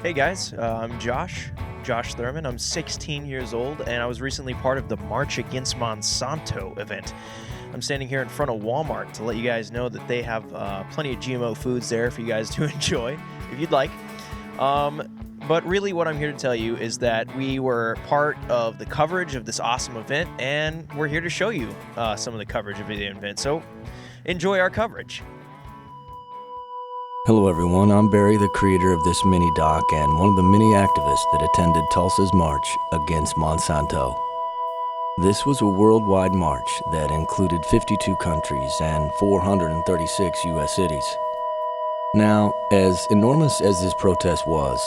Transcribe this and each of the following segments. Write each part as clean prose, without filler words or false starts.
Hey guys, I'm Josh Thurman. I'm 16 years old, and I was recently part of the March Against Monsanto event. I'm standing here in front of Walmart to let you guys know that they have plenty of GMO foods there for you guys to enjoy, if you'd like. But really what I'm here to tell you is that we were part of the coverage of this awesome event, and we're here to show you some of the coverage of the event. So enjoy our coverage. Hello everyone, I'm Barry, the creator of this mini-doc and one of the many activists that attended Tulsa's march against Monsanto. This was a worldwide march that included 52 countries and 436 U.S. cities. Now, as enormous as this protest was,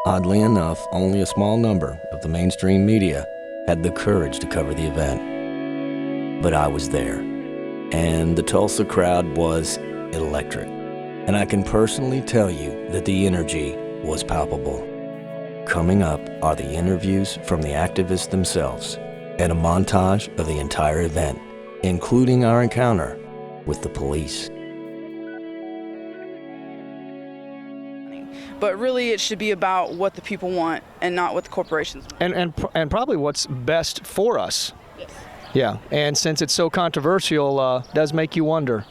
oddly enough, only a small number of the mainstream media had the courage to cover the event. But I was there, and the Tulsa crowd was electric. And I can personally tell you that the energy was palpable. Coming up are the interviews from the activists themselves and a montage of the entire event, including our encounter with the police. But really it should be about what the people want and not what the corporations want. And probably what's best for us. Yes. Yeah, and since it's so controversial, does make you wonder.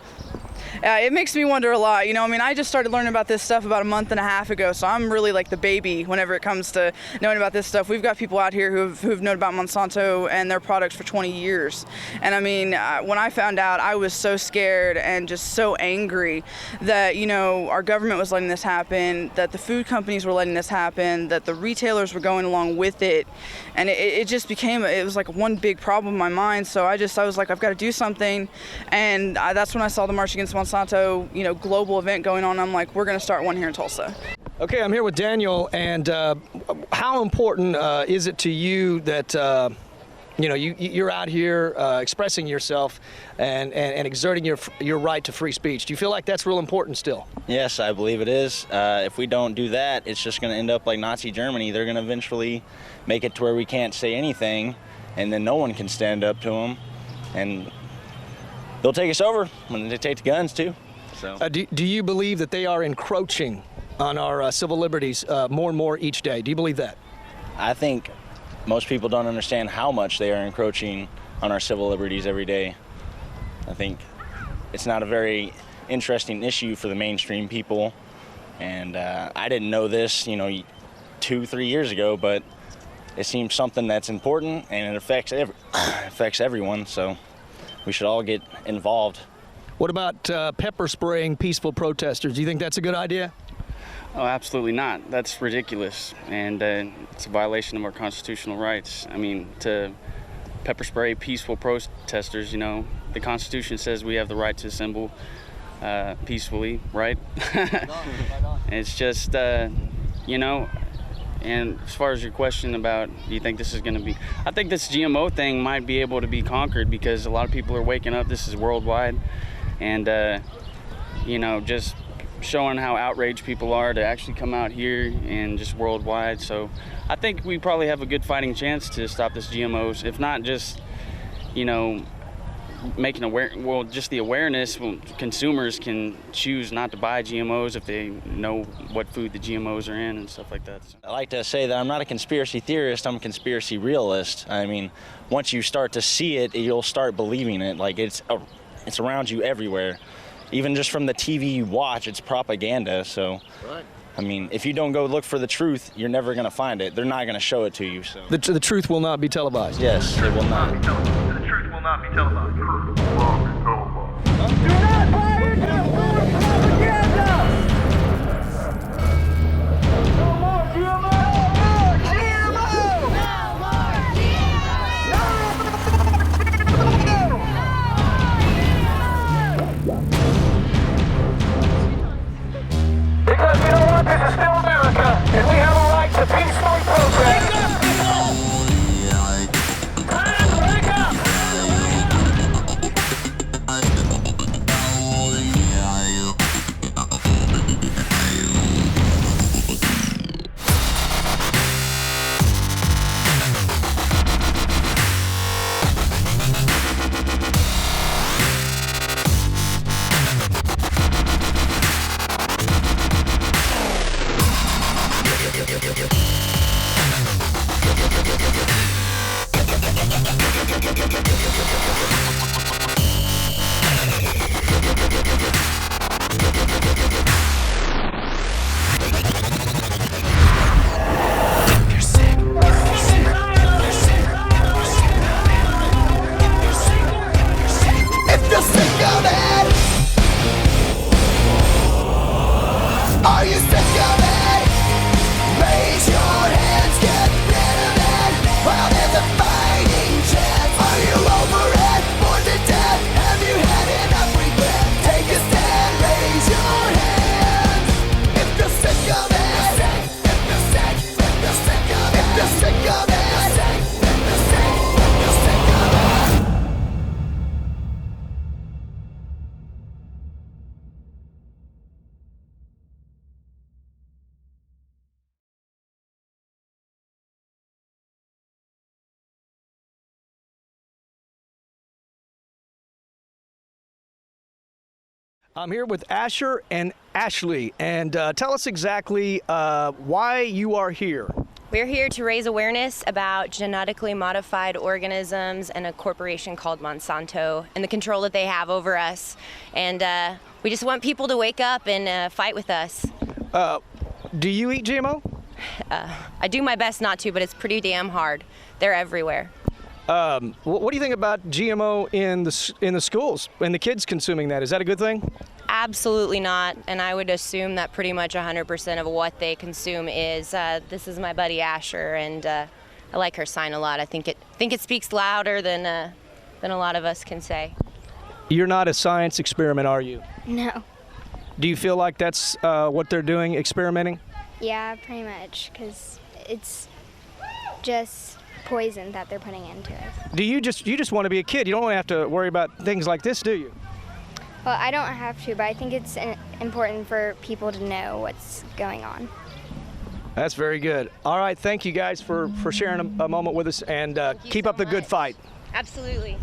It makes me wonder a lot. I just started learning about this stuff about a month and a half ago, so I'm really like the baby whenever it comes to knowing about this stuff. We've got people out here who've known about Monsanto and their products for 20 years. And when I found out, I was so scared and just so angry that, our government was letting this happen, that the food companies were letting this happen, that the retailers were going along with it. And it just became, it was like one big problem in my mind. So I was like, I've got to do something. And that's when I saw the March Against Monsanto, global event going on. I'm like, we're going to start one here in Tulsa. Okay, I'm here with Daniel, and how important is it to you that you're out here expressing yourself and exerting your right to free speech? Do you feel like that's real important still? Yes, I believe it is. If we don't do that, it's just going to end up like Nazi Germany. They're going to eventually make it to where we can't say anything, and then no one can stand up to them, and they'll take us over when they take the guns too. So, do you believe that they are encroaching on our civil liberties more and more each day? Do you believe that? I think most people don't understand how much they are encroaching on our civil liberties every day. I think it's not a very interesting issue for the mainstream people, and I didn't know this, 2-3 years ago, but it seems something that's important and it affects everyone. So we should all get involved. What about pepper spraying peaceful protesters? Do you think that's a good idea? Oh, absolutely not. That's ridiculous, and it's a violation of our constitutional rights. To pepper spray peaceful protesters, the Constitution says we have the right to assemble peacefully, right? It's just, and as far as your question about, do you think this is going to be, I think this GMO thing might be able to be conquered because a lot of people are waking up. This is worldwide, and just showing how outraged people are to actually come out here and just worldwide. So I think we probably have a good fighting chance to stop this GMOs, if not just, making just the awareness. Consumers can choose not to buy GMOs if they know what food the GMOs are in and stuff like that. So. I like to say that I'm not a conspiracy theorist, I'm a conspiracy realist. Once you start to see it, you'll start believing it. Like it's around you everywhere. Even just from the TV you watch, it's propaganda. So, right. If you don't go look for the truth, you're never going to find it. They're not going to show it to you. So. The truth will not be televised. Yes, it will not. The truth will not be televised. The truth will not be televised. Do not buy into propaganda! No more GMO! No more GMO! No more GMO! Because you know what? This is still America, and we have a right to peacefully protest. Are you sick of it? Raise your hands, get rid of it. While there's a fighting chance. Are you over it? Bored to death? Have you had enough regret? Take a stand, raise your hands. If you're sick of it. If you're sick, if you're sick of it. If you're sick of it. If you're sick, if you're sick of it. I'm here with Asher and Ashley, and tell us exactly why you are here. We're here to raise awareness about genetically modified organisms and a corporation called Monsanto and the control that they have over us. And we just want people to wake up and fight with us. Do you eat GMO? I do my best not to, but it's pretty damn hard. They're everywhere. What do you think about GMO in the schools and the kids consuming that? Is that a good thing? Absolutely not, and I would assume that pretty much 100% of what they consume is. This is my buddy Asher, and I like her sign a lot. I think it speaks louder than a lot of us can say. You're not a science experiment, are you? No. Do you feel like that's what they're doing, experimenting? Yeah, pretty much, because it's just poison that they're putting into us. Do you just want to be a kid? You don't have to worry about things like this, do you? Well, I don't have to, but I think it's important for people to know what's going on. That's very good. All right, thank you guys for sharing a moment with us, and keep up the good fight. Absolutely.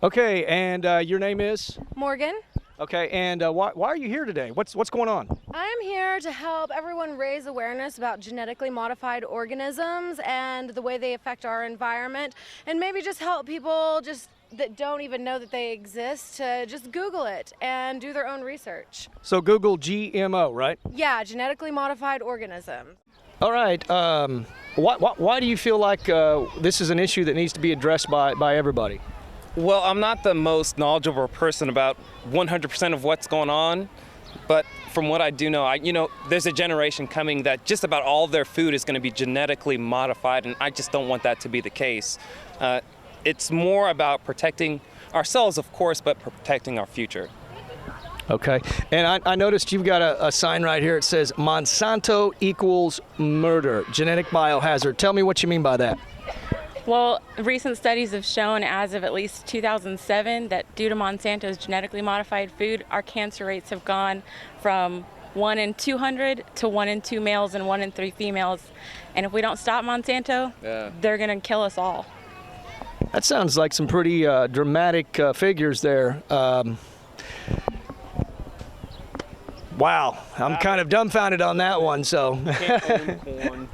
Okay, and your name is? Morgan. Okay, and why are you here today? What's going on? I'm here to help everyone raise awareness about genetically modified organisms and the way they affect our environment, and maybe just help people that don't even know that they exist to just Google it and do their own research. So Google GMO, right? Yeah, genetically modified organism. All right, why do you feel like this is an issue that needs to be addressed by everybody? Well, I'm not the most knowledgeable person about 100% of what's going on, but from what I do know, there's a generation coming that just about all of their food is going to be genetically modified, and I just don't want that to be the case. It's more about protecting ourselves, of course, but protecting our future. Okay, and I noticed you've got a sign right here. It says Monsanto equals murder, genetic biohazard. Tell me what you mean by that. Well, recent studies have shown as of at least 2007 that due to Monsanto's genetically modified food, our cancer rates have gone from 1 in 200 to 1 in 2 males and 1 in 3 females. And if we don't stop Monsanto, they're going to kill us all. That sounds like some pretty dramatic figures there. Wow, I'm kind of dumbfounded on that one, so. You can't own corn.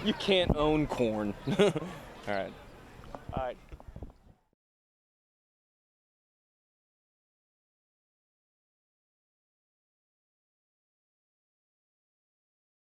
You can't own corn. All right. All right.